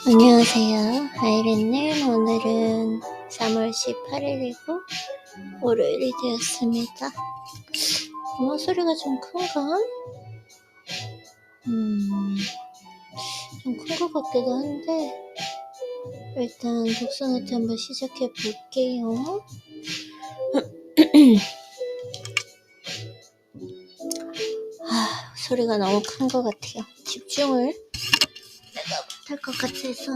안녕하세요. 아이린님. 오늘은 3월 18일이고 월요일이 되었습니다. 소리가 좀 큰가? 좀 큰 것 같기도 한데 일단 독서노트 한번 시작해 볼게요. 소리가 너무 큰 것 같아요. 집중을 내가 못할 것 같아서.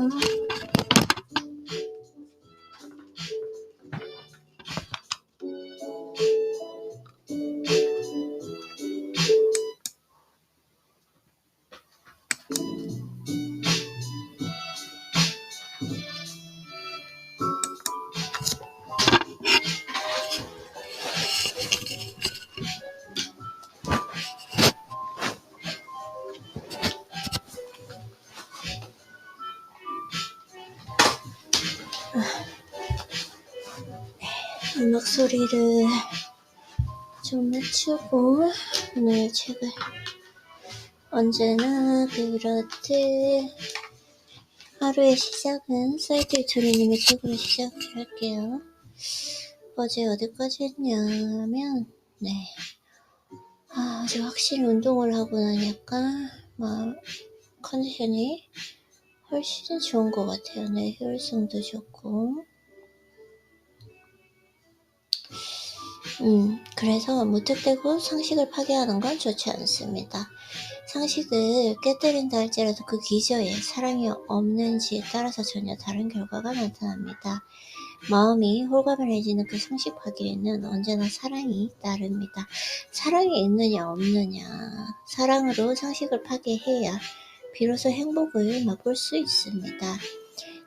음악 소리를 좀 낮추고 오늘 책을 언제나 그렇듯 하루의 시작은 사이트 조리님의 책으로 시작을 할게요. 어제 어디까지 했냐면 어제 확실히 운동을 하고 나니까 컨디션이 훨씬 좋은 것 같아요. 효율성도 좋고. 그래서 무턱대고 상식을 파괴하는 건 좋지 않습니다. 상식을 깨뜨린다 할지라도 그 기저에 사랑이 없는지에 따라서 전혀 다른 결과가 나타납니다. 마음이 홀가분해지는 그 상식 파괴에는 언제나 사랑이 따릅니다. 사랑이 있느냐 없느냐, 사랑으로 상식을 파괴해야 비로소 행복을 맛볼 수 있습니다.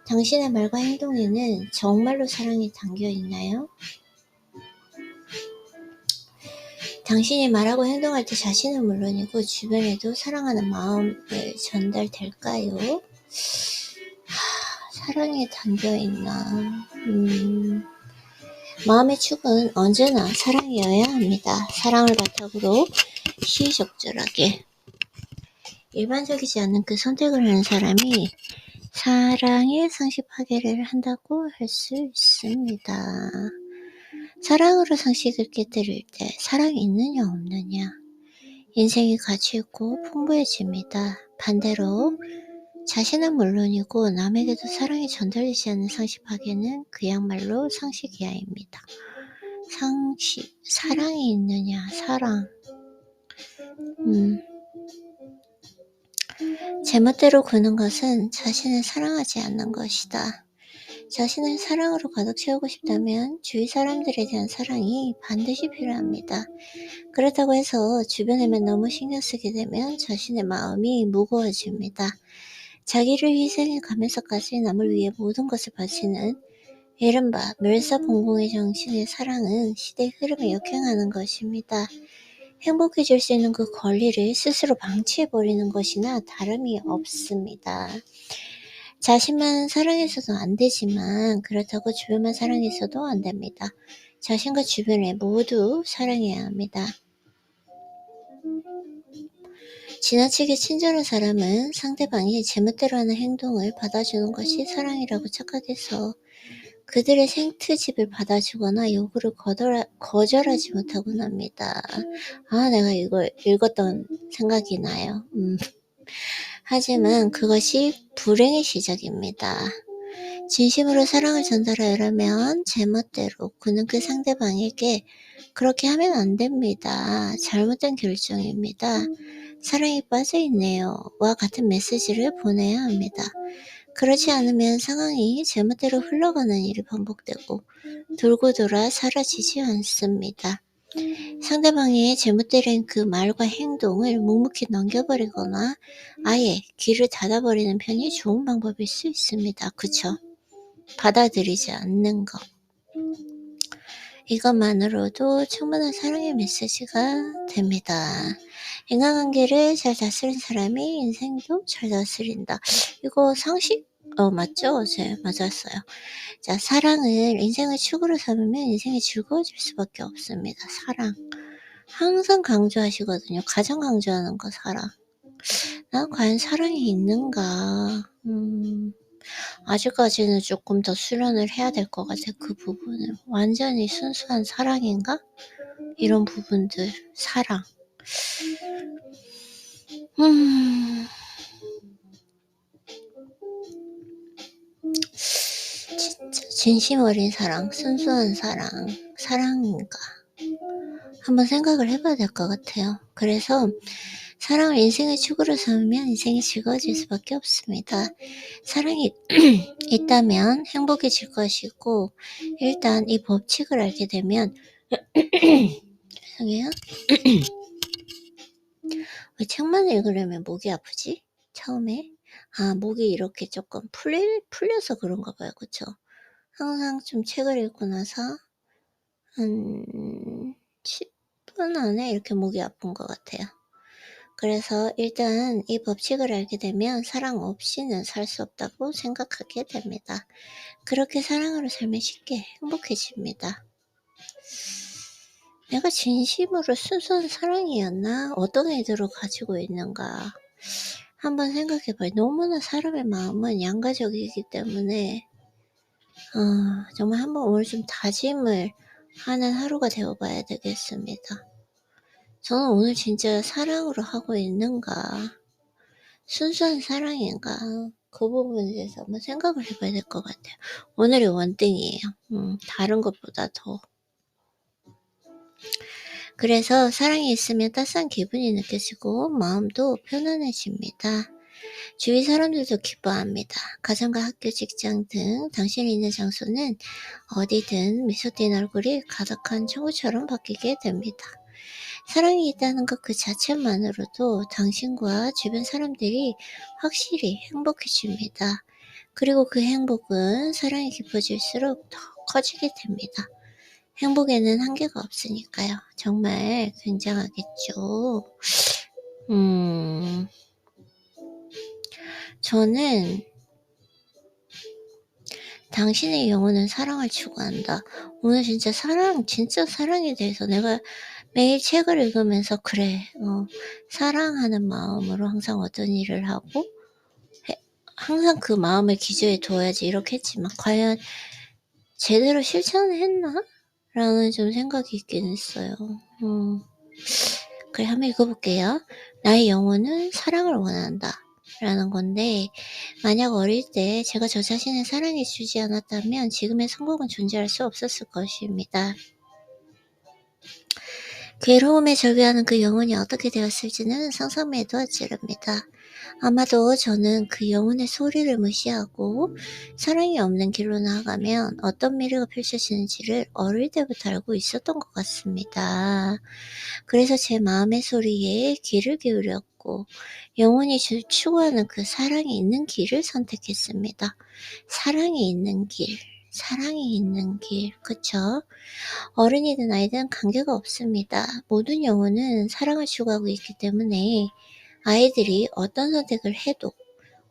당신의 말과 행동에는 정말로 사랑이 담겨 있나요? 당신이 말하고 행동할 때 자신은 물론이고 주변에도 사랑하는 마음을 전달될까요? 사랑에 담겨있나? 마음의 축은 언제나 사랑이어야 합니다. 사랑을 바탕으로 시의적절하게 일반적이지 않은 그 선택을 하는 사람이 사랑의 상식 파괴를 한다고 할 수 있습니다. 사랑으로 상식을 깨뜨릴 때 사랑이 있느냐 없느냐, 인생이 가치 있고 풍부해집니다. 반대로 자신은 물론이고 남에게도 사랑이 전달되지 않는 상식 파괴는 그야말로 상식 이하입니다. 사랑이 있느냐, 사랑. 제멋대로 구는 것은 자신을 사랑하지 않는 것이다. 자신을 사랑으로 가득 채우고 싶다면 주위 사람들에 대한 사랑이 반드시 필요합니다. 그렇다고 해서 주변에만 너무 신경 쓰게 되면 자신의 마음이 무거워집니다. 자기를 희생해 가면서까지 남을 위해 모든 것을 바치는 이른바 멸사봉공의 정신의 사랑은 시대의 흐름에 역행하는 것입니다. 행복해질 수 있는 그 권리를 스스로 방치해버리는 것이나 다름이 없습니다. 자신만 사랑해서도 안 되지만 그렇다고 주변만 사랑해서도 안 됩니다. 자신과 주변을 모두 사랑해야 합니다. 지나치게 친절한 사람은 상대방이 제멋대로 하는 행동을 받아주는 것이 사랑이라고 착각해서 그들의 생트집을 받아주거나 요구를 거절하지 못하곤 합니다. 내가 이걸 읽었던 생각이 나요. 하지만 그것이 불행의 시작입니다. 진심으로 사랑을 전달하려면 제멋대로 그는 그 상대방에게 그렇게 하면 안 됩니다. 잘못된 결정입니다. 사랑에 빠져있네요. 와 같은 메시지를 보내야 합니다. 그렇지 않으면 상황이 제멋대로 흘러가는 일이 반복되고 돌고 돌아 사라지지 않습니다. 상대방의 제멋대로인 그 말과 행동을 묵묵히 넘겨버리거나 아예 귀를 닫아버리는 편이 좋은 방법일 수 있습니다. 그쵸? 받아들이지 않는 것. 이것만으로도 충분한 사랑의 메시지가 됩니다. 인간관계를 잘 다스린 사람이 인생도 잘 다스린다. 이거 상식? 맞죠? 네, 맞았어요. 자, 사랑을 인생의 축으로 삼으면 인생이 즐거워질 수밖에 없습니다. 사랑. 항상 강조하시거든요. 가장 강조하는 거 사랑. 나 과연 사랑이 있는가? 아직까지는 조금 더 수련을 해야 될 것 같아. 그 부분을. 완전히 순수한 사랑인가? 이런 부분들. 사랑. 진짜 진심 어린 사랑, 순수한 사랑, 사랑인가? 한번 생각을 해봐야 될 것 같아요. 그래서 사랑을 인생의 축으로 삼으면 인생이 즐거워질 수밖에 없습니다. 사랑이 있다면 행복해질 것이고, 일단 이 법칙을 알게 되면 죄송해요. 왜 책만 읽으려면 목이 아프지? 처음에? 목이 이렇게 조금 풀려서 그런가 봐요. 그쵸? 항상 좀 책을 읽고 나서 한 10분 안에 이렇게 목이 아픈 것 같아요. 그래서 일단 이 법칙을 알게 되면 사랑 없이는 살 수 없다고 생각하게 됩니다. 그렇게 사랑으로 살면 쉽게 행복해집니다. 내가 진심으로 순수한 사랑이었나? 어떤 의도로 가지고 있는가? 한번 생각해봐요. 너무나 사람의 마음은 양가적이기 때문에 정말 한번 오늘 좀 다짐을 하는 하루가 되어봐야 되겠습니다. 저는 오늘 진짜 사랑으로 하고 있는가? 순수한 사랑인가? 그 부분에 대해서 한번 생각을 해봐야 될 것 같아요. 오늘이 원등이에요. 다른 것보다 더. 그래서 사랑이 있으면 따스한 기분이 느껴지고 마음도 편안해집니다. 주위 사람들도 기뻐합니다. 가정과 학교, 직장 등 당신이 있는 장소는 어디든 미소 띈 얼굴이 가득한 천국처럼 바뀌게 됩니다. 사랑이 있다는 것 그 자체만으로도 당신과 주변 사람들이 확실히 행복해집니다. 그리고 그 행복은 사랑이 깊어질수록 더 커지게 됩니다. 행복에는 한계가 없으니까요. 정말 굉장하겠죠. 저는 당신의 영혼은 사랑을 추구한다. 오늘 진짜 사랑에 대해서 내가 매일 책을 읽으면서 그래, 사랑하는 마음으로 항상 어떤 일을 하고 항상 그 마음을 기저에 둬야지 이렇게 했지만 과연 제대로 실천을 했나? 라는 좀 생각이 있긴 했어요. 그래, 한번 읽어볼게요. 나의 영혼은 사랑을 원한다. 라는 건데, 만약 어릴 때 제가 저 자신을 사랑해 주지 않았다면 지금의 성공은 존재할 수 없었을 것입니다. 괴로움에 절규하는 그 영혼이 어떻게 되었을지는 상상에도 아찔합니다. 아마도 저는 그 영혼의 소리를 무시하고 사랑이 없는 길로 나아가면 어떤 미래가 펼쳐지는지를 어릴 때부터 알고 있었던 것 같습니다. 그래서 제 마음의 소리에 귀를 기울였고 영혼이 추구하는 그 사랑이 있는 길을 선택했습니다. 사랑이 있는 길, 그쵸? 어른이든 아이든 관계가 없습니다. 모든 영혼은 사랑을 추구하고 있기 때문에 아이들이 어떤 선택을 해도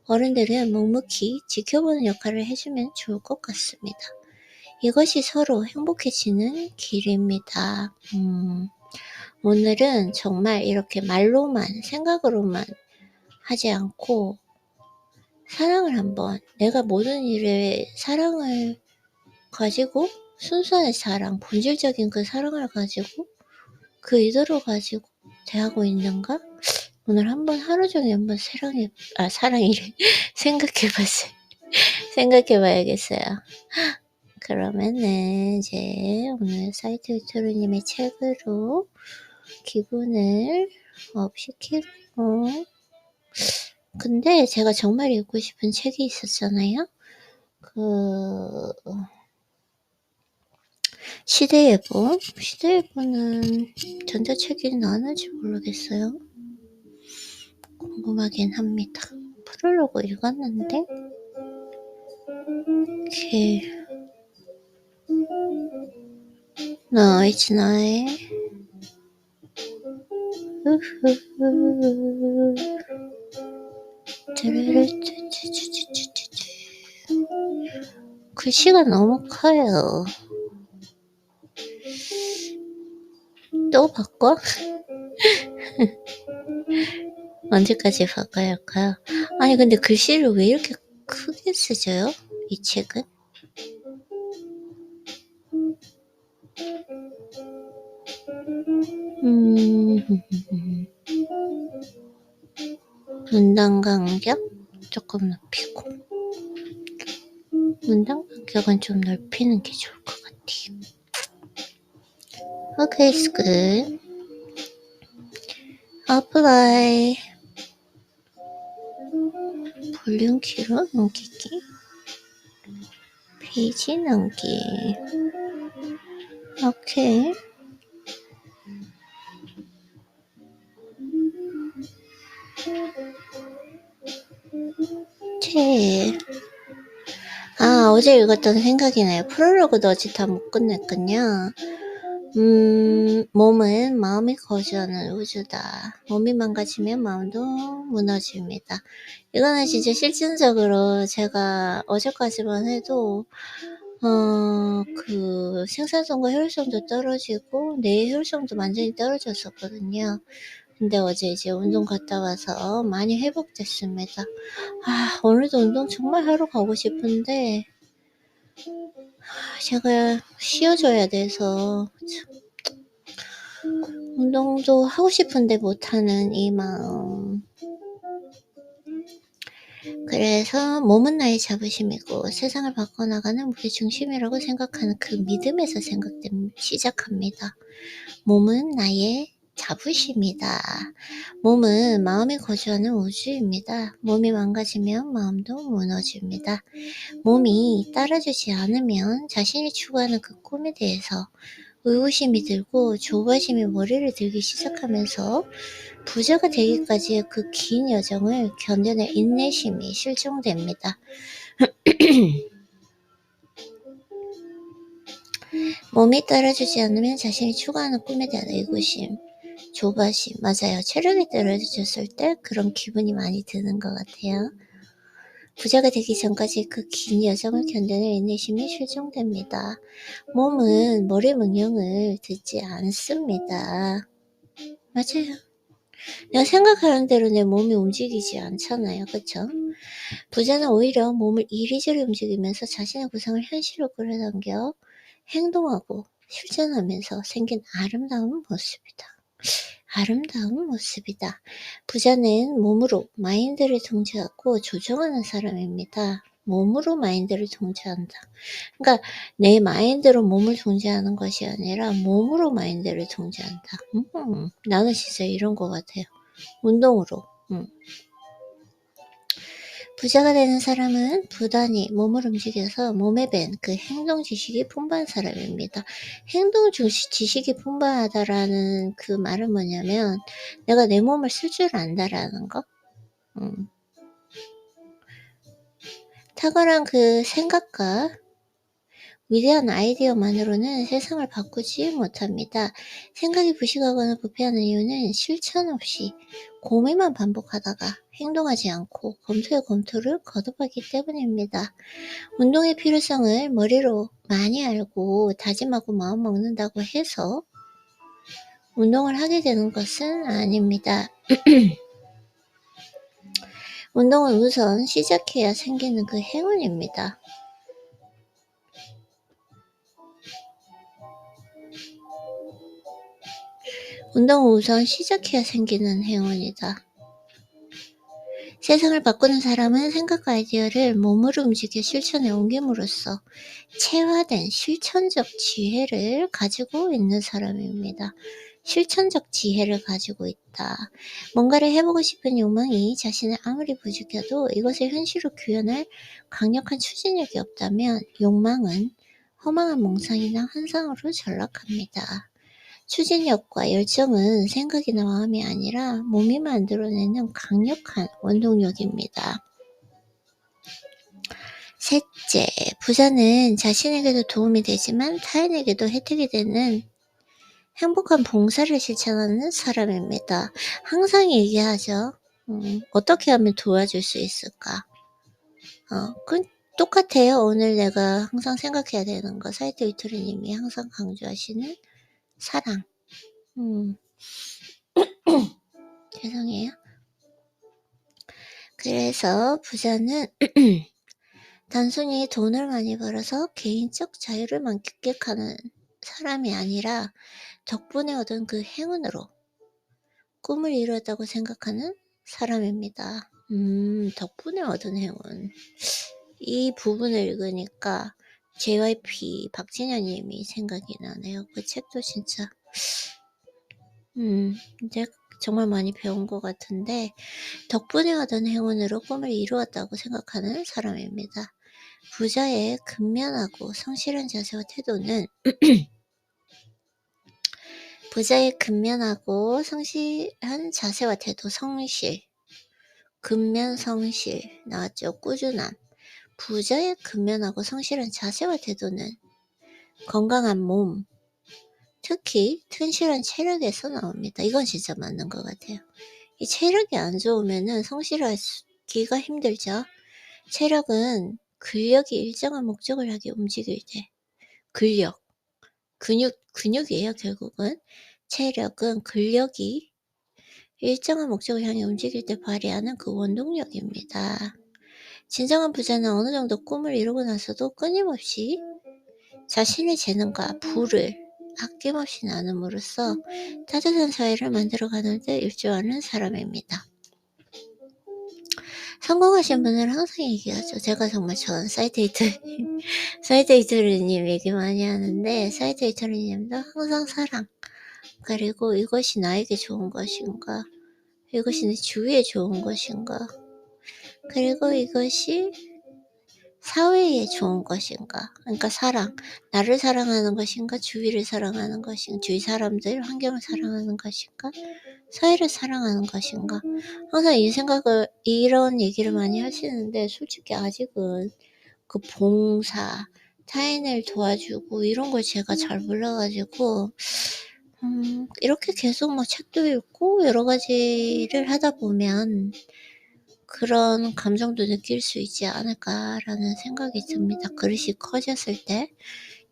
어른들은 묵묵히 지켜보는 역할을 해주면 좋을 것 같습니다. 이것이 서로 행복해지는 길입니다. 오늘은 정말 이렇게 말로만, 생각으로만 하지 않고 사랑을 한번, 내가 모든 일에 사랑을 가지고 순수한 사랑, 본질적인 그 사랑을 가지고 그 의도를 가지고 대하고 있는가? 오늘 한번 하루 종일 한번 사랑이를 생각해봐야겠어요. 그러면은 이제 오늘 사이트 유튜브님의 책으로 기분을 업시키고 근데 제가 정말 읽고 싶은 책이 있었잖아요. 시대예보는 전자책이 나는지 모르겠어요. 궁금하긴 합니다. 프롤로그 읽었는데 it's nice. 글씨가 너무 커요. 또 바꿔? 언제까지 바꿔야 할까요? 아니 근데 글씨를 왜 이렇게 크게 쓰져요? 이 책은? 문단 간격 조금 높이고 문단 간격은 좀 넓히는 게 좋을 것 같아요. Okay, it's good. Apply. 볼륨 키로 넘기기. 페이지 넘기. 오케이. 책. 어제 읽었던 생각이 나요. 프롤로그도 어제 다 못 끝냈군요. 몸은 마음이 거주하는 우주다. 몸이 망가지면 마음도 무너집니다. 이거는 진짜 실증적으로 제가 어제까지만 해도 그 생산성과 효율성도 떨어지고 뇌의 효율성도 완전히 떨어졌었거든요. 근데 어제 이제 운동 갔다 와서 많이 회복됐습니다. 오늘도 운동 정말 하러 가고 싶은데 제가 쉬어줘야 돼서 운동도 하고 싶은데 못하는 이 마음. 그래서 몸은 나의 자부심이고 세상을 바꿔나가는 무게중심이라고 생각하는 그 믿음에서 시작합니다. 몸은 나의 자부심이다. 몸은 마음이 거주하는 우주입니다. 몸이 망가지면 마음도 무너집니다. 몸이 따라주지 않으면 자신이 추구하는 그 꿈에 대해서 의구심이 들고 조바심이 머리를 들기 시작하면서 부자가 되기까지의 그 긴 여정을 견뎌낼 인내심이 실종됩니다. 몸이 따라주지 않으면 자신이 추구하는 꿈에 대한 의구심, 조바심, 맞아요. 체력이 떨어졌을 때 그런 기분이 많이 드는 것 같아요. 부자가 되기 전까지 그 긴 여정을 견뎌낼 인내심이 실종됩니다. 몸은 머리 명령을 듣지 않습니다. 맞아요. 내가 생각하는 대로 내 몸이 움직이지 않잖아요. 그쵸? 부자는 오히려 몸을 이리저리 움직이면서 자신의 구상을 현실로 끌어당겨 행동하고 실천하면서 생긴 아름다운 모습이다. 부자는 몸으로 마인드를 통제하고 조정하는 사람입니다. 몸으로 마인드를 통제한다. 그러니까 내 마인드로 몸을 통제하는 것이 아니라 몸으로 마인드를 통제한다. 나는 진짜 이런 것 같아요. 운동으로. 부자가 되는 사람은 부단히 몸을 움직여서 몸에 밴 그 행동 지식이 풍부한 사람입니다. 행동 지식이 풍부하다라는 그 말은 뭐냐면 내가 내 몸을 쓸 줄 안다라는 거. 탁월한 그 생각과 위대한 아이디어만으로는 세상을 바꾸지 못합니다. 생각이 부실하거나 부패하는 이유는 실천 없이 고민만 반복하다가 행동하지 않고 검토에 검토를 거듭하기 때문입니다. 운동의 필요성을 머리로 많이 알고 다짐하고 마음먹는다고 해서 운동을 하게 되는 것은 아닙니다. 운동은 우선 시작해야 생기는 그 행운입니다. 운동은 우선 시작해야 생기는 행운이다. 세상을 바꾸는 사람은 생각과 아이디어를 몸으로 움직여 실천에 옮김으로써 체화된 실천적 지혜를 가지고 있는 사람입니다. 실천적 지혜를 가지고 있다. 뭔가를 해보고 싶은 욕망이 자신을 아무리 부추겨도 이것을 현실로 구현할 강력한 추진력이 없다면 욕망은 허망한 몽상이나 환상으로 전락합니다. 추진력과 열정은 생각이나 마음이 아니라 몸이 만들어내는 강력한 원동력입니다. 셋째, 부자는 자신에게도 도움이 되지만 타인에게도 혜택이 되는 행복한 봉사를 실천하는 사람입니다. 항상 얘기하죠. 어떻게 하면 도와줄 수 있을까? 똑같아요. 오늘 내가 항상 생각해야 되는 거. 사이트 위토리님이 항상 강조하시는 사랑. 죄송해요. 그래서 부자는 단순히 돈을 많이 벌어서 개인적 자유를 만끽하는 사람이 아니라 덕분에 얻은 그 행운으로 꿈을 이루었다고 생각하는 사람입니다. 덕분에 얻은 행운. 이 부분을 읽으니까 JYP 박진현님이 생각이 나네요. 그 책도 진짜 이제 정말 많이 배운 것 같은데, 덕분에 얻은 행운으로 꿈을 이루었다고 생각하는 사람입니다. 부자의 근면하고 성실한 자세와 태도는 부자의 근면하고 성실한 자세와 태도, 성실, 근면 성실 나왔죠. 꾸준함. 부자의 근면하고 성실한 자세와 태도는 건강한 몸, 특히 튼실한 체력에서 나옵니다. 이건 진짜 맞는 것 같아요. 이 체력이 안 좋으면은 성실하기가 힘들죠. 체력은 근력이 일정한 목적을 향해 움직일 때, 근육이에요, 결국은. 체력은 근력이 일정한 목적을 향해 움직일 때 발휘하는 그 원동력입니다. 진정한 부자는 어느 정도 꿈을 이루고 나서도 끊임없이 자신의 재능과 부를 아낌없이 나눔으로써 따뜻한 사회를 만들어가는 데 일조하는 사람입니다. 성공하신 분들은 항상 얘기하죠. 제가 정말 전 사이트이터리님 얘기 많이 하는데, 사이트이터리님도 항상 사랑, 그리고 이것이 나에게 좋은 것인가, 이것이 내 주위에 좋은 것인가, 그리고 이것이 사회에 좋은 것인가, 그러니까 사랑, 나를 사랑하는 것인가, 주위를 사랑하는 것인가, 주위 사람들, 환경을 사랑하는 것인가, 사회를 사랑하는 것인가, 항상 이런 얘기를 많이 하시는데, 솔직히 아직은 그 봉사, 타인을 도와주고 이런 걸 제가 잘 몰라가지고 이렇게 계속 뭐 책도 읽고 여러 가지를 하다 보면 그런 감정도 느낄 수 있지 않을까라는 생각이 듭니다. 그릇이 커졌을 때.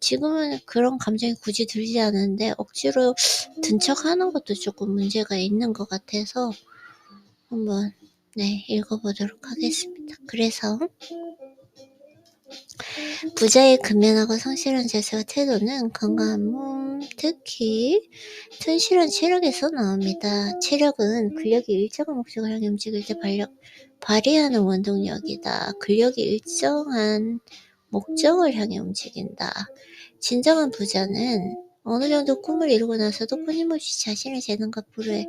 지금은 그런 감정이 굳이 들지 않는데 억지로 든 척하는 것도 조금 문제가 있는 것 같아서 한번 읽어보도록 하겠습니다. 그래서 부자의 근면하고 성실한 자세와 태도는 건강한 몸, 특히 튼실한 체력에서 나옵니다. 체력은 근력이 일정한 목적을 향해 움직일 때 발휘하는 원동력이다. 근력이 일정한 목적을 향해 움직인다. 진정한 부자는 어느 정도 꿈을 이루고 나서도 끊임없이 자신의 재능과 부를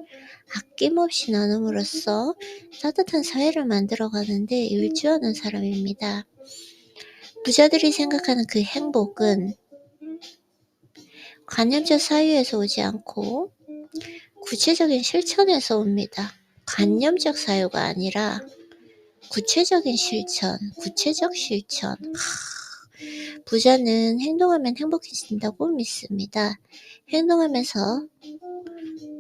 아낌없이 나눔으로써 따뜻한 사회를 만들어가는데 일조하는 사람입니다. 부자들이 생각하는 그 행복은 관념적 사유에서 오지 않고 구체적인 실천에서 옵니다. 관념적 사유가 아니라 구체적 실천. 부자는 행동하면 행복해진다고 믿습니다. 행동하면서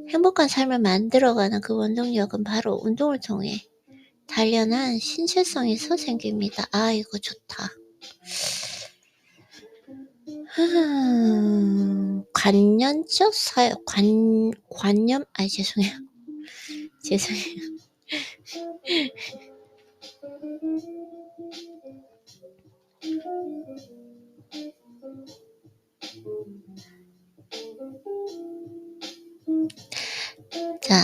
행복한 삶을 만들어가는 그 원동력은 바로 운동을 통해 단련한 신체성에서 생깁니다. 아, 이거 좋다. 관념적 사유, 관념, 죄송해요. 자,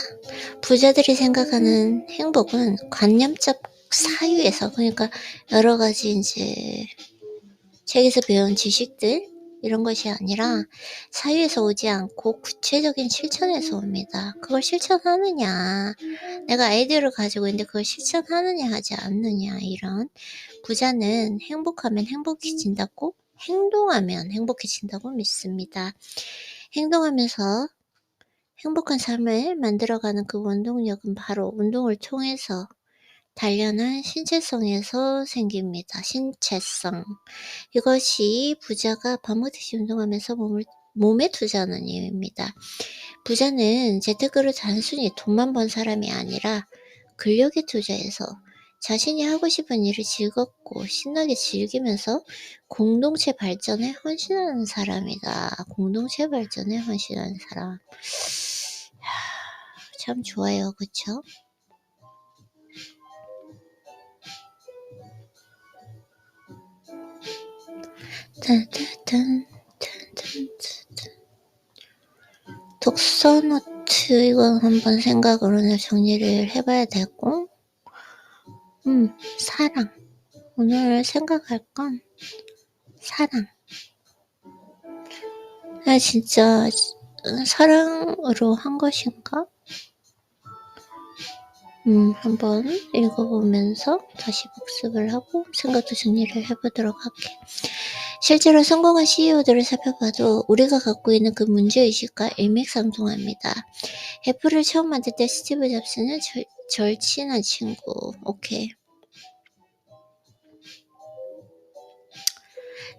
부자들이 생각하는 행복은 관념적 사유에서, 그러니까 여러 가지 이제 책에서 배운 지식들 이런 것이 아니라 사유에서 오지 않고 구체적인 실천에서 옵니다. 그걸 실천하느냐, 내가 아이디어를 가지고 있는데 그걸 실천하느냐 하지 않느냐, 이런. 부자는 행복하면 행복해진다고, 행동하면 행복해진다고 믿습니다. 행동하면서 행복한 삶을 만들어가는 그 원동력은 바로 운동을 통해서 단련한 신체성에서 생깁니다. 신체성. 이것이 부자가 밤낮없이 운동하면서 몸에 투자하는 이유입니다. 부자는 재테크를 단순히 돈만 번 사람이 아니라 근력에 투자해서 자신이 하고 싶은 일을 즐겁고 신나게 즐기면서 공동체 발전에 헌신하는 사람이다. 공동체 발전에 헌신하는 사람. 참 좋아요, 그쵸? 딴딴딴, 딴딴딴. 독서 노트 이거 한번 생각으로는 정리를 해봐야 되고, 사랑. 오늘 생각할 건 사랑. 나 진짜 사랑으로 한 것인가? 한번 읽어보면서 다시 복습을 하고 생각도 정리를 해보도록 할게. 실제로 성공한 CEO들을 살펴봐도 우리가 갖고 있는 그 문제의식과 일맥상통합니다. 애플을 처음 만들 때 스티브 잡스는 절친한 친구. 오케이.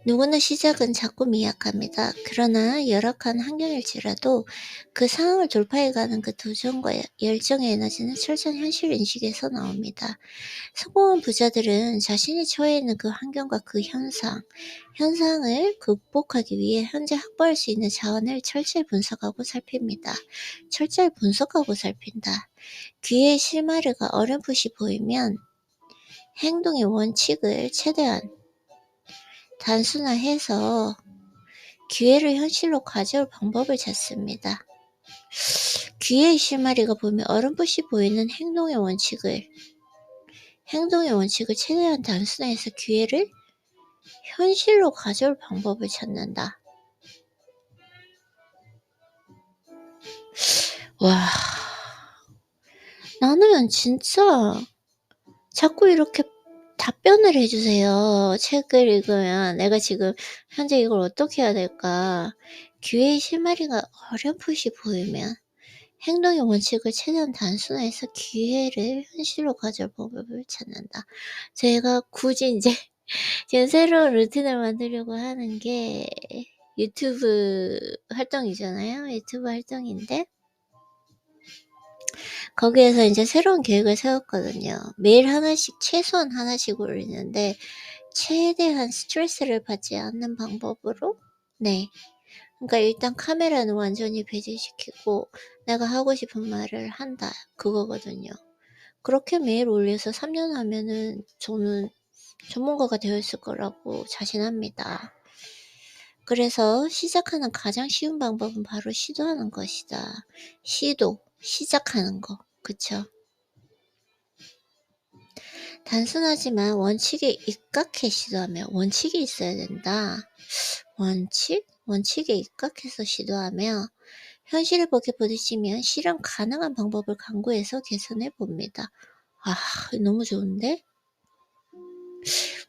누구나 시작은 작고 미약합니다. 그러나 열악한 환경일지라도 그 상황을 돌파해가는 그 도전과 열정의 에너지는 철저한 현실 인식에서 나옵니다. 성공한 부자들은 자신이 처해 있는 그 환경과 그 현상을 극복하기 위해 현재 확보할 수 있는 자원을 철저히 분석하고 살핍니다. 철저히 분석하고 살핀다. 귀에 실마리가 어렴풋이 보이면 행동의 원칙을 최대한 단순화해서 기회를 현실로 가져올 방법을 찾습니다. 귀에 실마리가 보이면 어렴풋이 보이는 행동의 원칙을 최대한 단순화해서 기회를 현실로 가져올 방법을 찾는다. 와, 나는 진짜 자꾸 이렇게 답변을 해주세요. 책을 읽으면 내가 지금 현재 이걸 어떻게 해야 될까? 기회의 실마리가 어렴풋이 보이면 행동의 원칙을 최대한 단순화해서 기회를 현실로 가져올 방법을 찾는다. 제가 굳이 이제 지금 새로운 루틴을 만들려고 하는 게 유튜브 활동이잖아요. 유튜브 활동인데 거기에서 이제 새로운 계획을 세웠거든요. 매일 하나씩, 최소한 하나씩 올리는데 최대한 스트레스를 받지 않는 방법으로 네. 그러니까 일단 카메라는 완전히 배제시키고 내가 하고 싶은 말을 한다. 그거거든요. 그렇게 매일 올려서 3년 하면은 저는 전문가가 되어 있을 거라고 자신합니다. 그래서 시작하는 가장 쉬운 방법은 바로 시도하는 것이다. 시작하는 거. 그쵸? 단순하지만 원칙에 입각해 시도하며 원칙이 있어야 된다. 원칙에 입각해서 시도하며 현실을 보게 부딪히면 실현 가능한 방법을 강구해서 개선해 봅니다. 아, 너무 좋은데?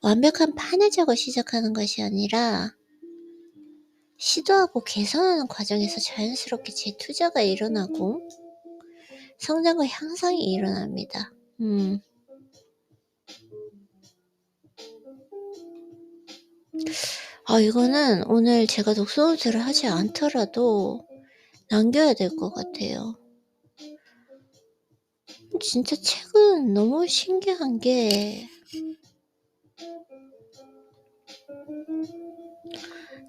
완벽한 판을 적어 시작하는 것이 아니라 시도하고 개선하는 과정에서 자연스럽게 재투자가 일어나고 성장과 향상이 일어납니다. 이거는 오늘 제가 독서노트를 하지 않더라도 남겨야 될 것 같아요. 진짜 책은 너무 신기한 게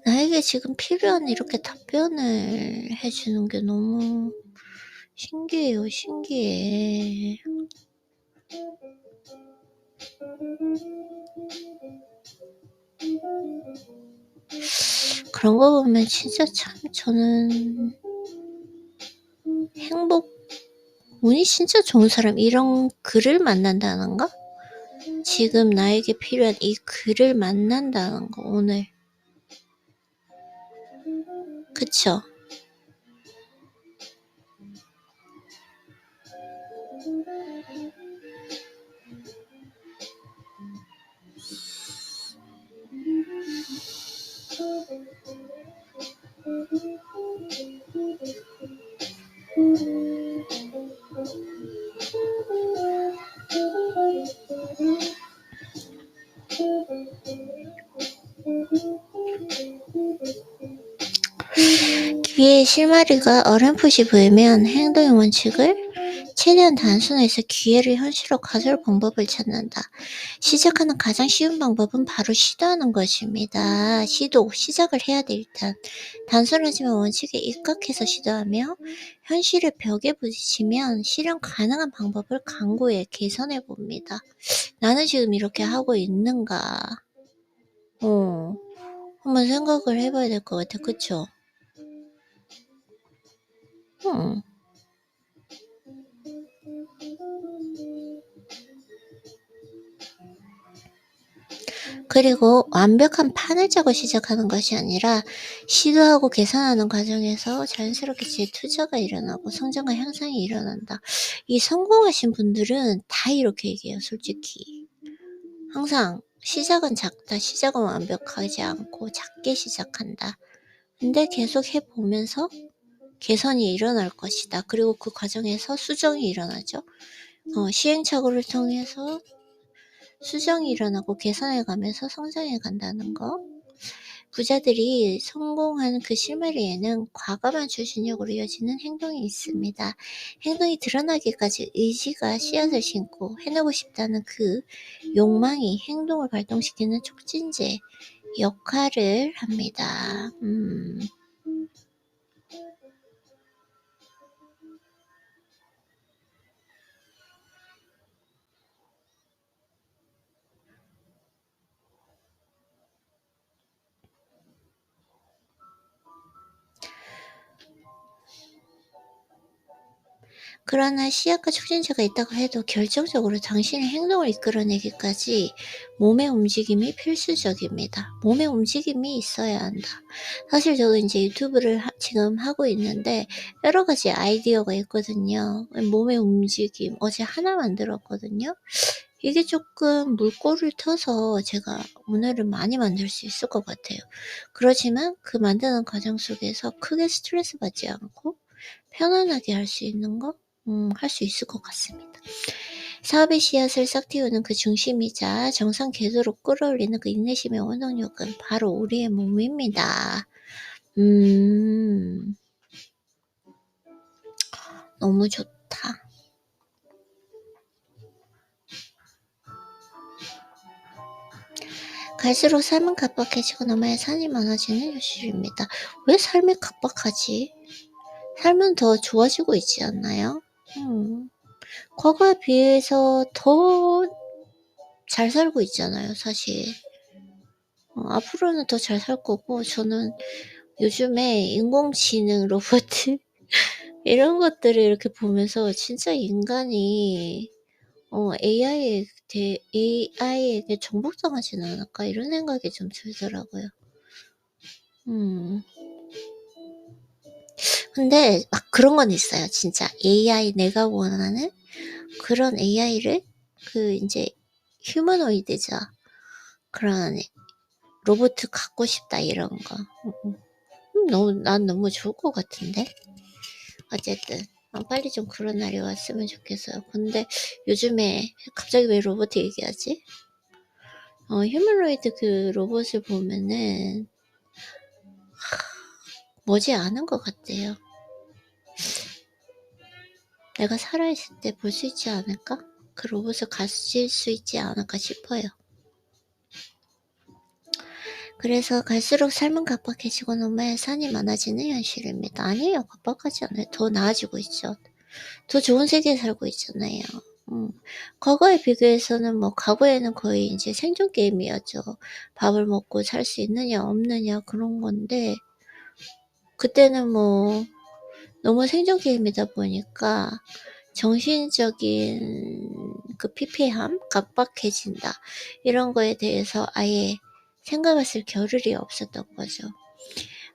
나에게 지금 필요한 이렇게 답변을 해주는 게 너무 신기해요. 신기해. 그런 거 보면 진짜 참 저는 운이 진짜 좋은 사람, 이런 글을 만난다는 거? 지금 나에게 필요한 이 글을 만난다는 거, 오늘. 그쵸? 귀에 실마리가 어렴풋이 보이면 행동의 원칙을 최대한 단순화해서 기회를 현실로 가져올 방법을 찾는다. 시작하는 가장 쉬운 방법은 바로 시도하는 것입니다. 시작을 해야 돼. 일단 단순하지만 원칙에 입각해서 시도하며 현실의 벽에 부딪히면 실현 가능한 방법을 강구해 개선해 봅니다. 나는 지금 이렇게 하고 있는가? 한번 생각을 해봐야 될 것 같아. 그쵸? 응. 그리고 완벽한 판을 짜고 시작하는 것이 아니라 시도하고 계산하는 과정에서 자연스럽게 재투자가 일어나고 성장과 향상이 일어난다. 이 성공하신 분들은 다 이렇게 얘기해요, 솔직히. 항상 시작은 작다, 시작은 완벽하지 않고 작게 시작한다. 근데 계속 해보면서 개선이 일어날 것이다. 그리고 그 과정에서 수정이 일어나죠. 시행착오를 통해서 수정이 일어나고 개선해 가면서 성장해 간다는 거. 부자들이 성공한 그 실마리에는 과감한 추진력으로 이어지는 행동이 있습니다. 행동이 드러나기까지 의지가 씨앗을 심고 해내고 싶다는 그 욕망이 행동을 발동시키는 촉진제 역할을 합니다. 그러나 씨앗과 촉진제가 있다고 해도 결정적으로 당신의 행동을 이끌어내기까지 몸의 움직임이 필수적입니다. 몸의 움직임이 있어야 한다. 사실 저도 이제 유튜브를 지금 하고 있는데 여러 가지 아이디어가 있거든요. 몸의 움직임 어제 하나 만들었거든요. 이게 조금 물꼬를 터서 제가 오늘은 많이 만들 수 있을 것 같아요. 그렇지만 그 만드는 과정 속에서 크게 스트레스 받지 않고 편안하게 할 수 있는 거? 할 수 있을 것 같습니다. 사업의 씨앗을 싹 틔우는 그 중심이자 정상 궤도로 끌어올리는 그 인내심의 원동력은 바로 우리의 몸입니다. 너무 좋다. 갈수록 삶은 각박해지고 너마의 산이 많아지는 현실입니다. 왜 삶이 각박하지? 삶은 더 좋아지고 있지 않나요? 과거에 비해서 더 잘 살고 있잖아요, 사실. 앞으로는 더 잘 살 거고, 저는 요즘에 인공지능 로봇 이런 것들을 이렇게 보면서 진짜 인간이 AI에게 정복당하지는 않을까 이런 생각이 좀 들더라고요. 근데 막 그런 건 있어요. 진짜 AI 내가 원하는 그런 AI를 이제 휴머노이드죠. 그런 로봇 갖고 싶다 이런 거. 난 너무 좋을 것 같은데. 어쨌든 빨리 좀 그런 날이 왔으면 좋겠어요. 근데 요즘에 갑자기 왜 로봇 얘기하지? 휴머노이드 그 로봇을 보면은 머지 않은 것 같아요. 내가 살아있을 때 볼 수 있지 않을까? 그 로봇을 가질 수 있지 않을까 싶어요. 그래서 갈수록 삶은 각박해지고 너무의 산이 많아지는 현실입니다. 아니에요. 각박하지 않아요. 더 나아지고 있죠. 더 좋은 세계에 살고 있잖아요. 과거에 비교해서는 과거에는 거의 이제 생존 게임이었죠. 밥을 먹고 살 수 있느냐 없느냐 그런 건데 그때는 너무 생존 게임이다 보니까 정신적인 그 피폐함, 각박해진다 이런 거에 대해서 아예 생각했을 겨를이 없었던 거죠.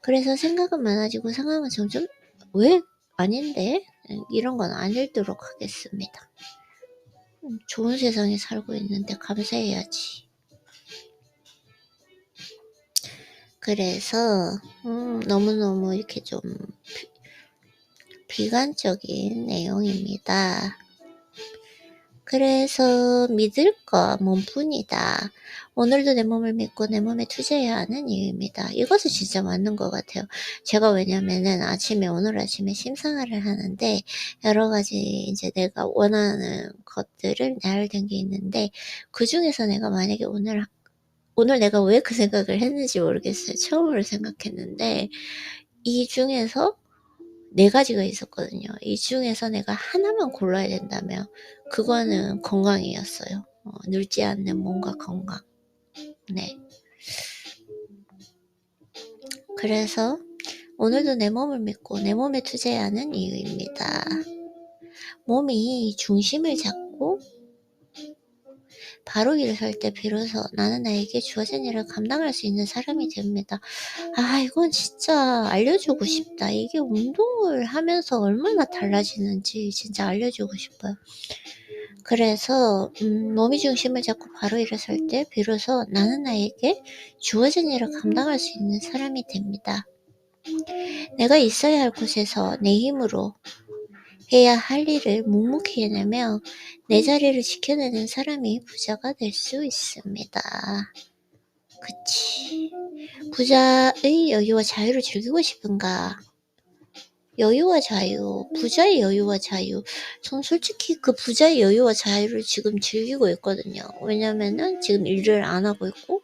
그래서 생각은 많아지고 상황은 점점 왜 아닌데 이런 건 아닐도록 하겠습니다. 좋은 세상에 살고 있는데 감사해야지. 그래서 너무너무 이렇게 좀 비관적인 내용입니다. 그래서 믿을 거 몸뿐이다. 오늘도 내 몸을 믿고 내 몸에 투자해야 하는 이유입니다. 이것은 진짜 맞는 것 같아요. 제가 왜냐면은 오늘 아침에 심상화를 하는데 여러 가지 이제 내가 원하는 것들을 나열된 게 있는데 그 중에서 내가 만약에 오늘 내가 왜 그 생각을 했는지 모르겠어요. 처음으로 생각했는데 이 중에서 4가지가 있었거든요. 이 중에서 내가 하나만 골라야 된다면 그거는 건강이었어요. 늙지 않는 몸과 건강. 네. 그래서 오늘도 내 몸을 믿고 내 몸에 투자해야 하는 이유입니다. 몸이 중심을 잡고 바로 일어설 때 비로소 나는 나에게 주어진 일을 감당할 수 있는 사람이 됩니다. 이건 진짜 알려주고 싶다. 이게 운동을 하면서 얼마나 달라지는지 진짜 알려주고 싶어요. 그래서 몸이 중심을 잡고 바로 일어설 때 비로소 나는 나에게 주어진 일을 감당할 수 있는 사람이 됩니다. 내가 있어야 할 곳에서 내 힘으로 해야 할 일을 묵묵히 해내며 내 자리를 지켜내는 사람이 부자가 될 수 있습니다. 그치. 부자의 여유와 자유를 즐기고 싶은가? 여유와 자유, 부자의 여유와 자유. 전 솔직히 그 부자의 여유와 자유를 지금 즐기고 있거든요. 왜냐면은 지금 일을 안 하고 있고,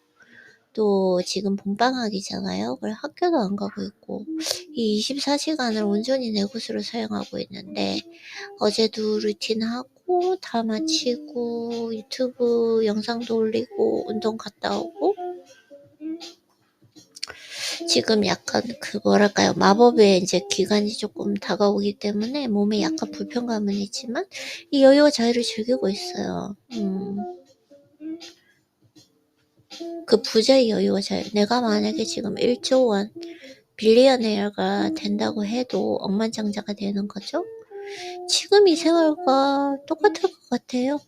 또 지금 봄방학이잖아요. 그래 학교도 안 가고 있고, 이 24시간을 온전히 내 것으로 사용하고 있는데, 어제도 루틴하고, 다 마치고, 유튜브 영상도 올리고, 운동 갔다 오고, 지금 약간 그 뭐랄까요, 마법의 이제 기간이 조금 다가오기 때문에 몸에 약간 불편감은 있지만 이 여유와 자유를 즐기고 있어요. 그 부자의 여유와 자유. 내가 만약에 지금 1조 원 빌리어네어가 된다고 해도 억만장자가 되는 거죠. 지금 이 생활과 똑같을 것 같아요.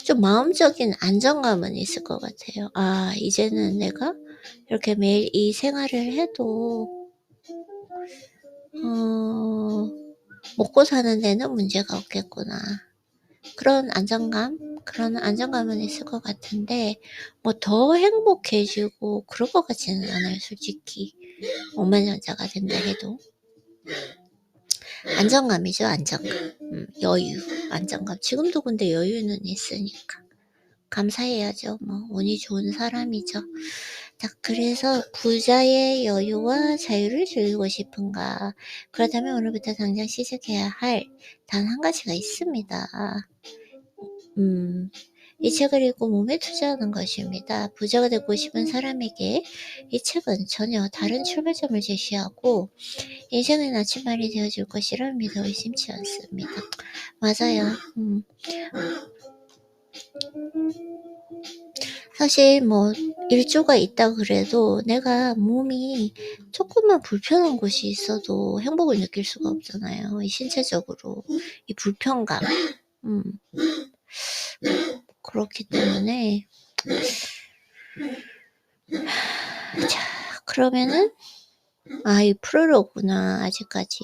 좀 마음적인 안정감은 있을 것 같아요. 이제는 내가 이렇게 매일 이 생활을 해도 먹고 사는 데는 문제가 없겠구나. 그런 안정감은 있을 것 같은데 뭐 더 행복해지고 그럴 것 같지는 않아요. 솔직히 억만장자가 된다 해도 안정감이죠. 안정감. 여유, 안정감. 지금도 근데 여유는 있으니까 감사해야죠. 뭐 운이 좋은 사람이죠. 자, 그래서 부자의 여유와 자유를 즐기고 싶은가? 그렇다면 오늘부터 당장 시작해야 할 단 한 가지가 있습니다. 이 책을 읽고 몸에 투자하는 것입니다. 부자가 되고 싶은 사람에게 이 책은 전혀 다른 출발점을 제시하고 인생의 나침반이 되어줄 것이라 믿어 의심치 않습니다. 맞아요. 사실 뭐 1조가 있다 그래도 내가 몸이 조금만 불편한 곳이 있어도 행복을 느낄 수가 없잖아요. 이 신체적으로 이 불편감. 그렇기 때문에 자, 그러면은 이 프롤로그구나. 아직까지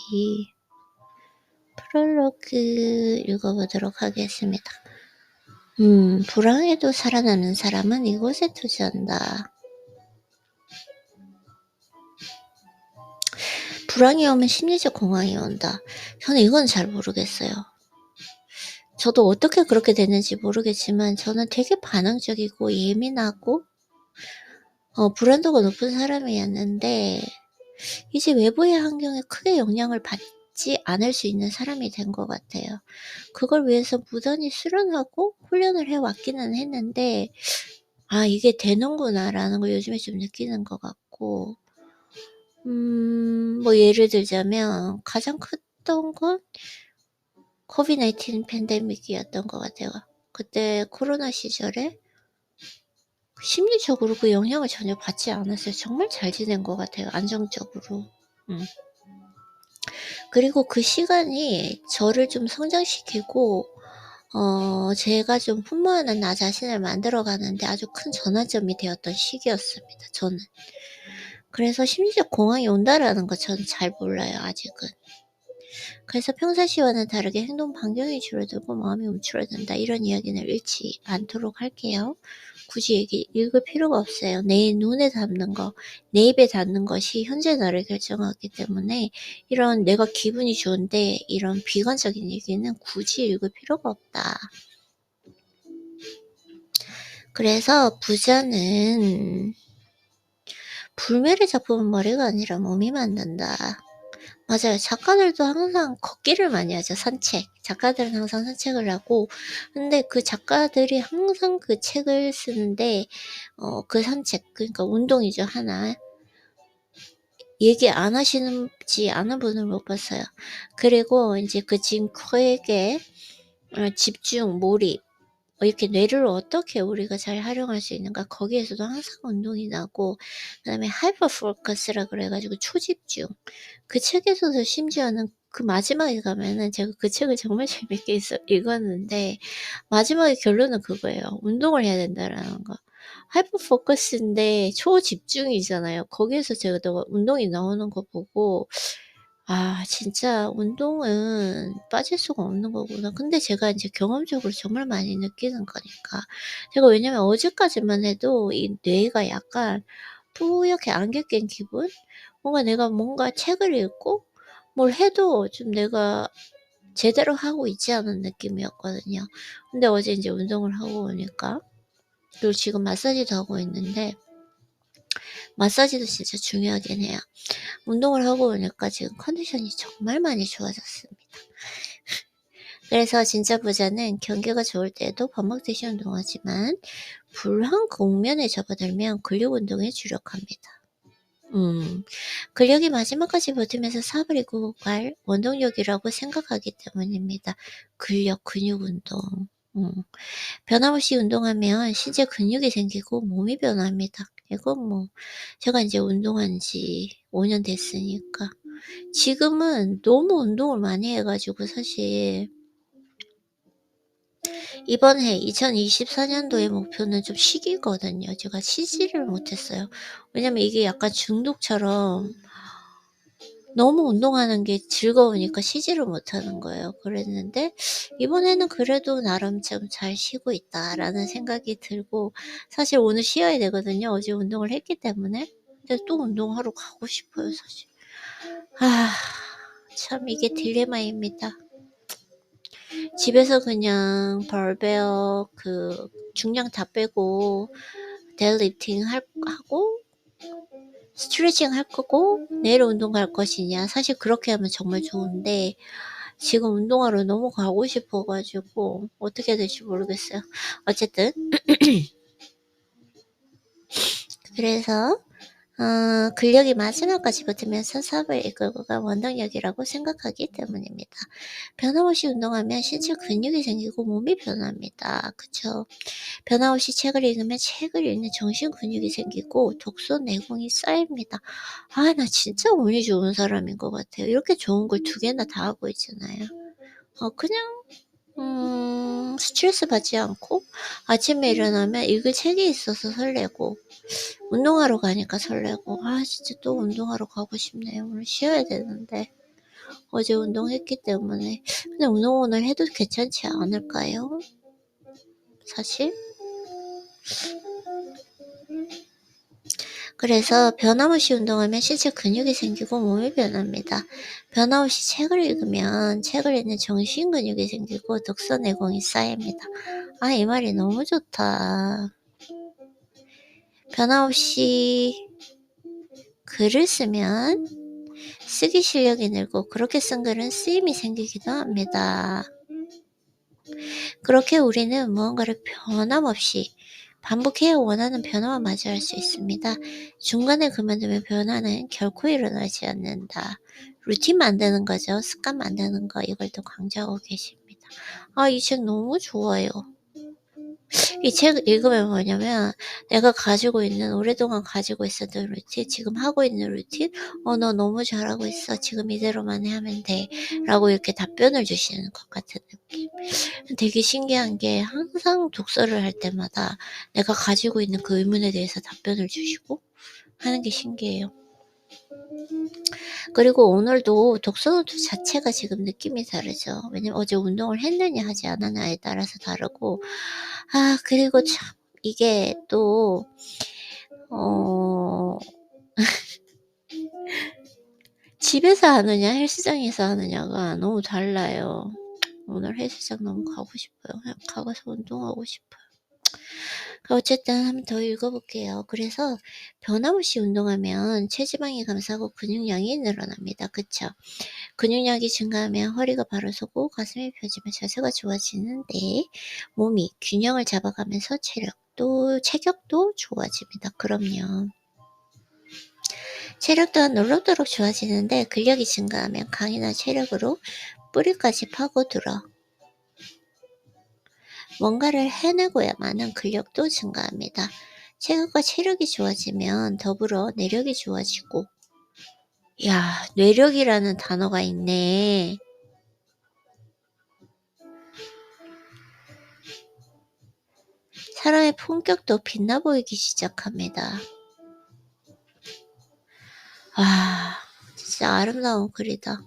프롤로그 읽어보도록 하겠습니다. 불황에도 살아나는 사람은 이곳에 투자한다. 불황이 오면 심리적 공황이 온다. 저는 이건 잘 모르겠어요. 저도 어떻게 그렇게 됐는지 모르겠지만 저는 되게 반응적이고 예민하고 불안도가 높은 사람이었는데 이제 외부의 환경에 크게 영향을 받지 않을 수 있는 사람이 된 것 같아요. 그걸 위해서 무던히 수련하고 훈련을 해왔기는 했는데 이게 되는구나 라는 걸 요즘에 좀 느끼는 것 같고 뭐 예를 들자면 가장 컸던 건 코비드-19 팬데믹이었던 것 같아요. 그때 코로나 시절에 심리적으로 그 영향을 전혀 받지 않았어요. 정말 잘 지낸 것 같아요. 안정적으로. 그리고 그 시간이 저를 좀 성장시키고 제가 좀 풍부한 나 자신을 만들어가는데 아주 큰 전환점이 되었던 시기였습니다. 저는. 그래서 심리적 공황이 온다라는 거 저는 잘 몰라요. 아직은. 그래서 평상시와는 다르게 행동 반경이 줄어들고 마음이 움츠러든다. 이런 이야기는 읽지 않도록 할게요. 굳이 읽을 필요가 없어요. 내 눈에 닿는 거, 내 입에 닿는 것이 현재 나를 결정하기 때문에 이런 내가 기분이 좋은데 이런 비관적인 얘기는 굳이 읽을 필요가 없다. 그래서 부자는 불멸의 작품은 머리가 아니라 몸이 만든다. 맞아요. 작가들도 항상 걷기를 많이 하죠. 산책. 작가들은 항상 산책을 하고, 근데 그 작가들이 항상 그 책을 쓰는데 그 산책, 그러니까 운동이죠, 하나. 얘기 안 하시는지 아는 분을 못 봤어요. 그리고 인제 그 징크에게 집중, 몰입, 이렇게 뇌를 어떻게 우리가 잘 활용할 수 있는가, 거기에서도 항상 운동이 나고, 그다음에 하이퍼 포커스라 그래 가지고 초집중. 그 책에서도 심지어는 그 마지막에 가면은, 제가 그 책을 정말 재밌게 읽었는데 마지막에 결론은 그거예요. 운동을 해야 된다라는 거. 하이퍼 포커스인데 초집중이잖아요. 거기에서 제가 또 운동이 나오는 거 보고 '아 진짜 운동은 빠질 수가 없는 거구나.' 근데 제가 인제 경험적으로 정말 많이 느끼는 거니까. 제가 왜냐면 어제까지만 해도 이 뇌가 약간 뿌옇게 안개 낀 기분? 뭔가 책을 읽고 뭘 해도 좀 내가 제대로 하고 있지 않은 느낌이었거든요. 근데 어제 인제 운동을 하고 오니까, 그리고 지금 마사지도 하고 있는데, 마사지도 진짜 중요하긴 해요. 운동을 하고 오니까 지금 컨디션이 정말 많이 좋아졌습니다. 그래서 진짜 부자는 경기가 좋을 때에도 밥 먹듯이 운동하지만 불황 국면에 접어들면 근력 운동에 주력합니다. 근력이 마지막까지 버티면서 사업을 이끌고 갈 원동력이라고 생각하기 때문입니다. 근육 운동. 음. 변함없이 운동하면 신체 근육이 생기고 몸이 변합니다. 이건 뭐 제가 인제 운동한 지 5년 됐으니까. 지금은 너무 운동을 많이 해 가지고 사실 이번 해 2024 년도의 목표는 좀 쉬기거든요. 제가 쉬지를 못했어요. 왜냐면 이게 약간 중독처럼 너무 운동하는 게 즐거우니까 쉬지를 못하는 거예요. 그랬는데 이번에는 그래도 나름 좀 '잘 쉬고 있다.'라는 생각이 들고, 사실 오늘 쉬어야 되거든요, 어제 운동을 했기 때문에. 근데 또 운동하러 가고 싶어요, 사실. 아 참 이게 딜레마입니다. 집에서 그냥 벌베어 그 중량 다 빼고 데드리프팅 하고 스트레칭 할 거고 내일 운동 갈 것이냐. 사실 그렇게 하면 정말 좋은데 지금 운동하러 너무 가고 싶어 가지고 어떻게 해야 될지 모르겠어요. 어쨌든 그래서 근력이 마지막까지 붙으면서 사업을 이끌고 간 원동력이라고 생각하기 때문입니다. 변함없이 운동하면 신체 근육이 생기고 몸이 변합니다. 그쵸? 변함없이 책을 읽으면 책을 읽는 정신 근육이 생기고 독서 내공이 쌓입니다. 아 나 진짜 운이 좋은 사람인 것 같아요. 이렇게 좋은 걸 두 개나 다 하고 있잖아요. 그냥 스트레스 받지 않고 아침에 일어나면 읽을 책이 있어서 설레고, 운동하러 가니까 설레고, 아 진짜 또 운동하러 가고 싶네요. 오늘 쉬어야 되는데 어제 운동했기 때문에. 근데 운동 오늘 해도 괜찮지 않을까요? 사실? 그래서 변함없이 운동하면 신체 근육이 생기고 몸이 변합니다. 변함없이 책을 읽으면 책을 읽는 정신 근육이 생기고 독서 내공이 쌓입니다. 아, 이 말이 너무 좋다. 변함없이 글을 쓰면 쓰기 실력이 늘고, 그렇게 쓴 글은 쓰임이 생기기도 합니다. 그렇게 우리는 무언가를 변함없이 반복해야 원하는 변화와 맞이할 수 있습니다. 중간에 그만두면 변화는 결코 일어나지 않는다. 루틴 만드는 거죠. 습관 만드는 거. 이걸 또 강조하고 계십니다. 아, 이 책 너무 좋아요. 이 책 읽으면 뭐냐면 내가 가지고 있는, 오랫동안 가지고 있었던 루틴, 지금 하고 있는 루틴, 너 너무 잘하고 있어. 지금 이대로만 하면 돼. 라고 이렇게 답변을 주시는 것 같은 느낌. 되게 신기한 게 항상 독서를 할 때마다 내가 가지고 있는 그 의문에 대해서 답변을 주시고 하는 게 신기해요. 그리고 오늘도 독서노트 자체가 지금 느낌이 다르죠. 왜냐면 어제 운동을 했느냐 하지 않았냐에 따라서 다르고, 그리고 참 이게 또 어 집에서 하느냐 헬스장에서 하느냐가 너무 달라요. 오늘 헬스장 너무 가고 싶어요. 그냥 가서 운동하고 싶어요. 어쨌든 한번 더 읽어볼게요. 그래서 변함없이 운동하면 체지방이 감소하고 근육량이 늘어납니다. 그쵸? 근육량이 증가하면 허리가 바로 서고 가슴이 펴지면 자세가 좋아지는데 몸이 균형을 잡아가면서 체격도 좋아집니다. 그럼요. 체력 또한 놀랍도록 좋아지는데 근력이 증가하면 강인한 체력으로 뿌리까지 파고들어 뭔가를 해내고야만 근력도 증가합니다. 체격과 체력이 좋아지면 더불어 내력이 좋아지고 야, 뇌력이라는 단어가 있네. 사람의 품격도 빛나 보이기 시작합니다. 와, 진짜 아름다운 글이다.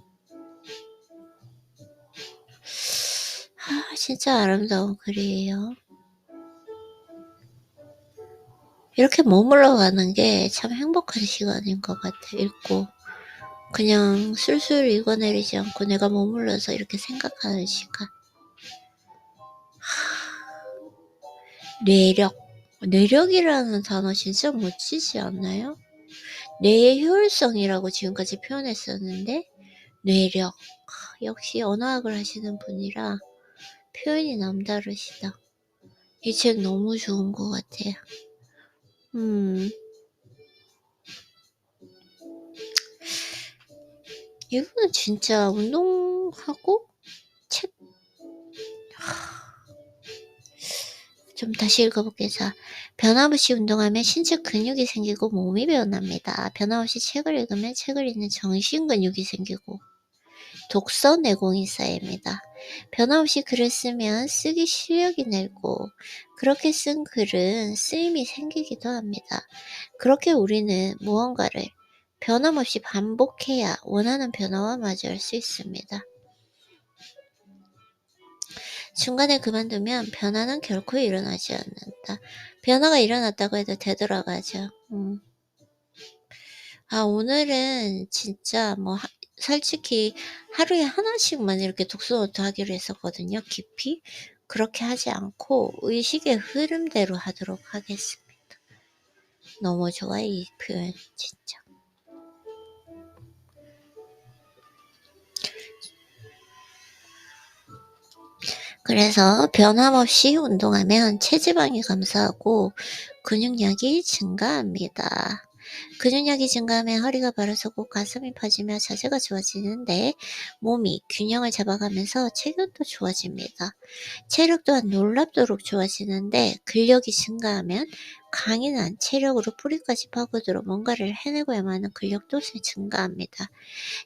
진짜 아름다운 글이에요. 이렇게 머물러 가는 게 참 행복한 시간인 것 같아. 읽고 그냥 술술 읽어내리지 않고 내가 머물러서 이렇게 생각하는 시간. 뇌력이라는 단어 진짜 멋지지 않나요? 뇌의 효율성이라고 지금까지 표현했었는데 뇌력. 역시 언어학을 하시는 분이라 표현이 남다르시다. 이 책 너무 좋은 것 같아요. 이거는 진짜 운동하고 책 좀 다시 읽어볼게요. 자, 변함없이 운동하면 신체 근육이 생기고 몸이 변합니다. 변함없이 책을 읽으면 책을 읽는 정신 근육이 생기고 독서 내공이 쌓입니다. 변함없이 글을 쓰면 쓰기 실력이 늘고 그렇게 쓴 글은 쓰임이 생기기도 합니다. 그렇게 우리는 무언가를 변함없이 반복해야 원하는 변화와 마주할 수 있습니다. 중간에 그만두면 변화는 결코 일어나지 않는다. 변화가 일어났다고 해도 되돌아가죠. 오늘은 진짜 솔직히 하루에 하나씩만 이렇게 독서노트 하기로 했었거든요. 깊이. 그렇게 하지 않고 의식의 흐름대로 하도록 하겠습니다. 너무 좋아, 이 표현, 진짜. 그래서 변함없이 운동하면 체지방이 감소하고 근육량이 증가합니다. 근육량이 증가하면 허리가 바로 서고 가슴이 펴지며 자세가 좋아지는데 몸이 균형을 잡아가면서 체격도 좋아집니다. 체력 또한 놀랍도록 좋아지는데 근력이 증가하면 강인한 체력으로 뿌리까지 파고들어 뭔가를 해내고야만 하는 근력도 증가합니다.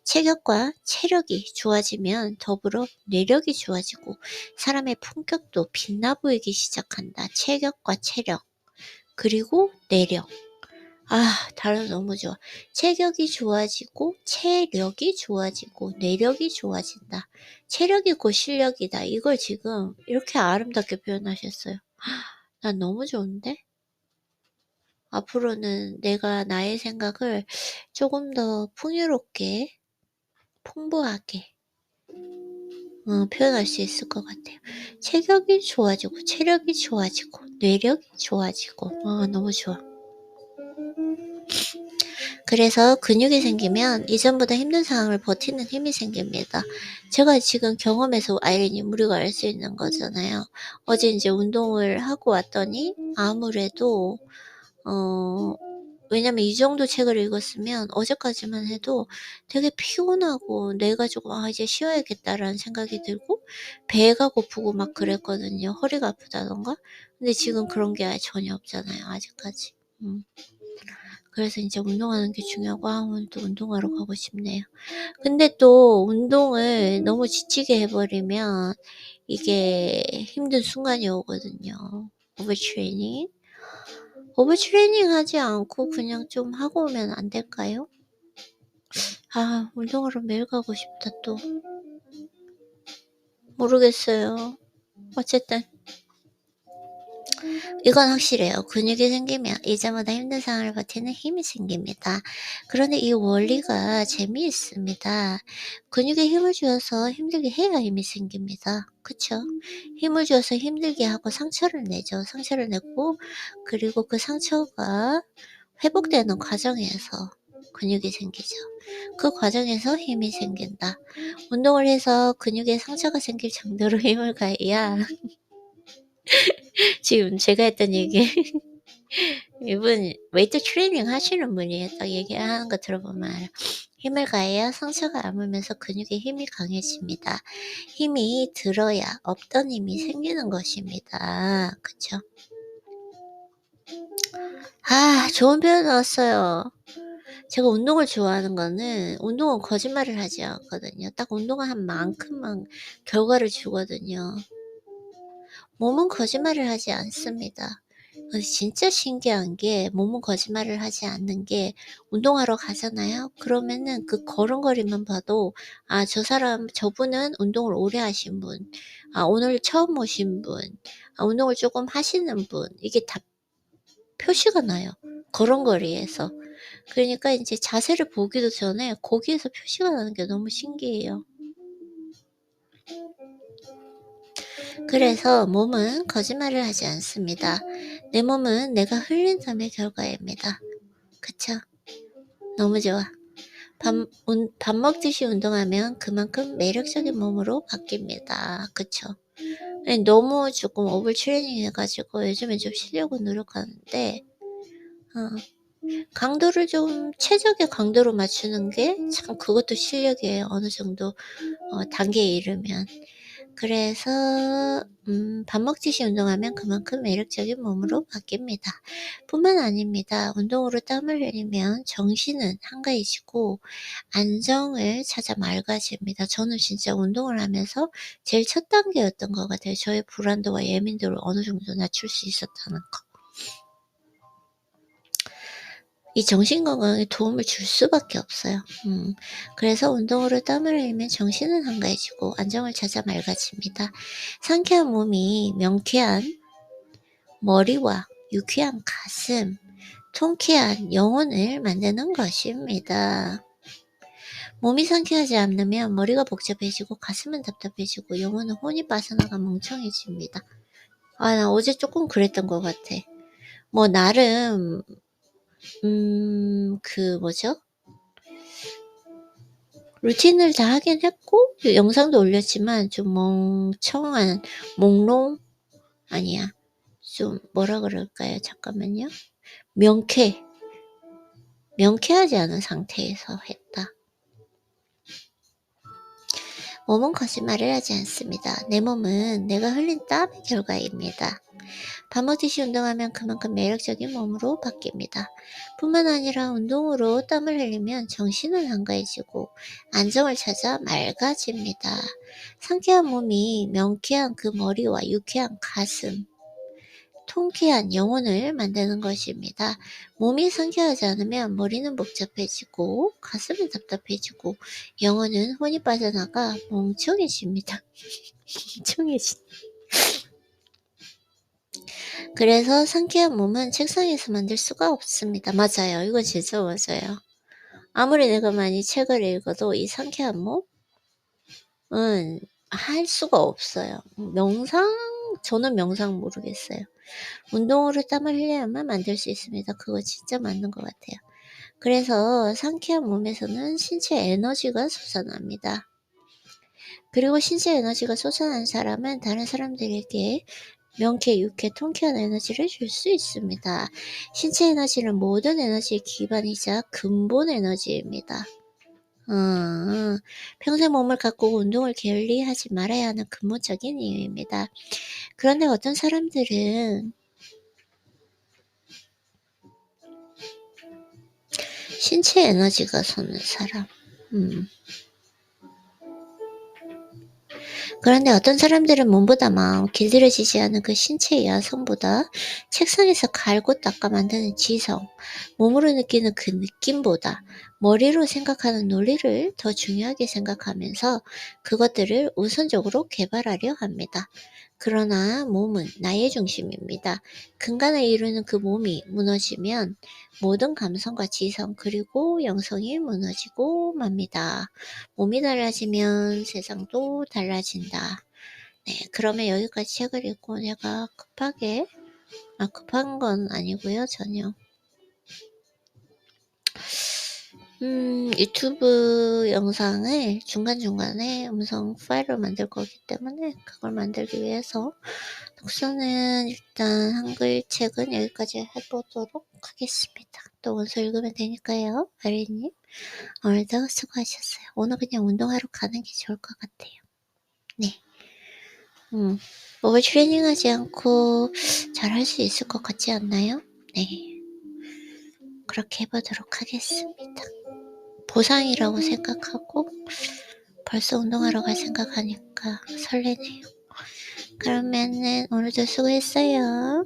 체격과 체력이 좋아지면 더불어 뇌력이 좋아지고 사람의 품격도 빛나 보이기 시작한다. 체격과 체력 그리고 뇌력. 단어 너무 좋아. 체격이 좋아지고 체력이 좋아지고 뇌력이 좋아진다. 체력이 곧 실력이다. 이걸 지금 이렇게 아름답게 표현하셨어요. 난 너무 좋은데? 앞으로는 내가 나의 생각을 조금 더 풍요롭게, 풍부하게 표현할 수 있을 것 같아요. 체격이 좋아지고 체력이 좋아지고 뇌력이 좋아지고 너무 좋아. 그래서 근육이 생기면 이전보다 힘든 상황을 버티는 힘이 생깁니다. 제가 지금 경험해서 아이린이 우리가 알 수 있는 거잖아요. 어제 이제 운동을 하고 왔더니 아무래도 왜냐면 이 정도 책을 읽었으면 어제까지만 해도 되게 피곤하고 뇌가 조금 이제 쉬어야겠다라는 생각이 들고 배가 고프고 막 그랬거든요. 허리가 아프다던가. 근데 지금 그런 게 전혀 없잖아요. 아직까지. 그래서 이제 운동하는 게 중요하고 오늘 또 운동하러 가고 싶네요. 근데 또 운동을 너무 지치게 해버리면 이게 힘든 순간이 오거든요. 오버트레이닝 하지 않고 그냥 좀 하고 오면 안 될까요? 운동하러 매일 가고 싶다 또. 모르겠어요. 어쨌든 이건 확실해요. 근육이 생기면 이제마다 힘든 상황을 버티는 힘이 생깁니다. 그런데 이 원리가 재미있습니다. 근육에 힘을 주어서 힘들게 해야 힘이 생깁니다. 그쵸? 힘을 주어서 힘들게 하고 상처를 내죠. 상처를 내고 그리고 그 상처가 회복되는 과정에서 근육이 생기죠. 그 과정에서 힘이 생긴다. 운동을 해서 근육에 상처가 생길 정도로 힘을 가해야 지금 제가 했던 얘기 이분 웨이트 트레이닝 하시는 분이 딱 얘기하는 거 들어보면 알아요. 힘을 가해야 상처가 아물면서 근육에 힘이 강해집니다. 힘이 들어야 없던 힘이 생기는 것입니다. 그쵸? 좋은 표현 나왔어요. 제가 운동을 좋아하는 거는 운동은 거짓말을 하지 않거든요. 딱 운동을 한 만큼만 결과를 주거든요. 몸은 거짓말을 하지 않습니다. 진짜 신기한 게 몸은 거짓말을 하지 않는 게 운동하러 가잖아요. 그러면은 그 걸음걸이만 봐도 저 사람 저분은 운동을 오래 하신 분, 오늘 처음 오신 분, 운동을 조금 하시는 분 이게 다 표시가 나요. 걸음걸이에서. 그러니까 이제 자세를 보기도 전에 거기에서 표시가 나는 게 너무 신기해요. 그래서 몸은 거짓말을 하지 않습니다. 내 몸은 내가 흘린 땀의 결과입니다. 그쵸? 너무 좋아. 밥 먹듯이 운동하면 그만큼 매력적인 몸으로 바뀝니다. 그쵸? 너무 조금 오버 트레이닝 해가지고 요즘에 좀 쉬려고 노력하는데 강도를 좀 최적의 강도로 맞추는 게 참 그것도 실력이에요. 어느 정도 단계에 이르면. 그래서 밥 먹듯이 운동하면 그만큼 매력적인 몸으로 바뀝니다. 뿐만 아닙니다. 운동으로 땀을 흘리면 정신은 한가해지고 안정을 찾아 맑아집니다. 저는 진짜 운동을 하면서 제일 첫 단계였던 것 같아요. 저의 불안도와 예민도를 어느 정도 낮출 수 있었다는 거. 이 정신건강에 도움을 줄 수밖에 없어요. 그래서 운동으로 땀을 흘리면 정신은 한가해지고 안정을 찾아 맑아집니다. 상쾌한 몸이 명쾌한 머리와 유쾌한 가슴, 통쾌한 영혼을 만드는 것입니다. 몸이 상쾌하지 않으면 머리가 복잡해지고 가슴은 답답해지고 영혼은 혼이 빠져나가 멍청해집니다. 나 어제 조금 그랬던 것 같아. 뭐 나름 그 뭐죠? 루틴을 다 하긴 했고 영상도 올렸지만 좀 멍청한 몽롱 아니야. 좀 뭐라 그럴까요? 잠깐만요. 명쾌하지 않은 상태에서 했다. 몸은 거짓말을 하지 않습니다. 내 몸은 내가 흘린 땀의 결과입니다. 밥 먹듯이 운동하면 그만큼 매력적인 몸으로 바뀝니다. 뿐만 아니라 운동으로 땀을 흘리면 정신은 한가해지고 안정을 찾아 맑아집니다. 상쾌한 몸이 명쾌한 그 머리와 유쾌한 가슴, 통쾌한 영혼을 만드는 것입니다. 몸이 상쾌하지 않으면 머리는 복잡해지고 가슴이 답답해지고 영혼은 혼이 빠져나가 멍청해집니다. 멍청해지. 그래서 상쾌한 몸은 책상에서 만들 수가 없습니다. 맞아요. 이거 진짜 맞아요. 아무리 내가 많이 책을 읽어도 이 상쾌한 몸은 할 수가 없어요. 저는 명상 모르겠어요. 운동으로 땀을 흘려야만 만들 수 있습니다. 그거 진짜 맞는 것 같아요. 그래서 상쾌한 몸에서는 신체 에너지가 솟아납니다. 그리고 신체 에너지가 솟아난 사람은 다른 사람들에게 명쾌, 유쾌, 통쾌한 에너지를 줄 수 있습니다. 신체 에너지는 모든 에너지의 기반이자 근본 에너지입니다. 평생 몸을 가꾸고 운동을 게을리하지 말아야 하는 근본적인 이유입니다. 그런데 어떤 사람들은 신체 에너지가 솟는 사람. 그런데 어떤 사람들은 몸보다 마음, 길들여지지 않은 그 신체의 야성보다 책상에서 갈고 닦아 만드는 지성, 몸으로 느끼는 그 느낌보다 머리로 생각하는 논리를 더 중요하게 생각하면서 그것들을 우선적으로 개발하려 합니다. 그러나 몸은 나의 중심입니다. 근간을 이루는 그 몸이 무너지면 모든 감성과 지성 그리고 영성이 무너지고 맙니다. 몸이 달라지면 세상도 달라진다. 네, 그러면 여기까지 책을 읽고 내가 급한 건 아니고요, 전혀. 유튜브 영상을 중간중간에 음성 파일을 만들 거기 때문에 그걸 만들기 위해서 독서는 일단 한글 책은 여기까지 해보도록 하겠습니다. 또 원서 읽으면 되니까요. 아리님 오늘도 수고하셨어요. 오늘 그냥 운동하러 가는 게 좋을 것 같아요. 네. 오버 트레이닝하지 않고 잘 할 수 있을 것 같지 않나요? 네. 그렇게 해보도록 하겠습니다. 보상이라고 생각하고 벌써 운동하러 갈 생각하니까 설레네요. 그러면은 오늘도 수고했어요.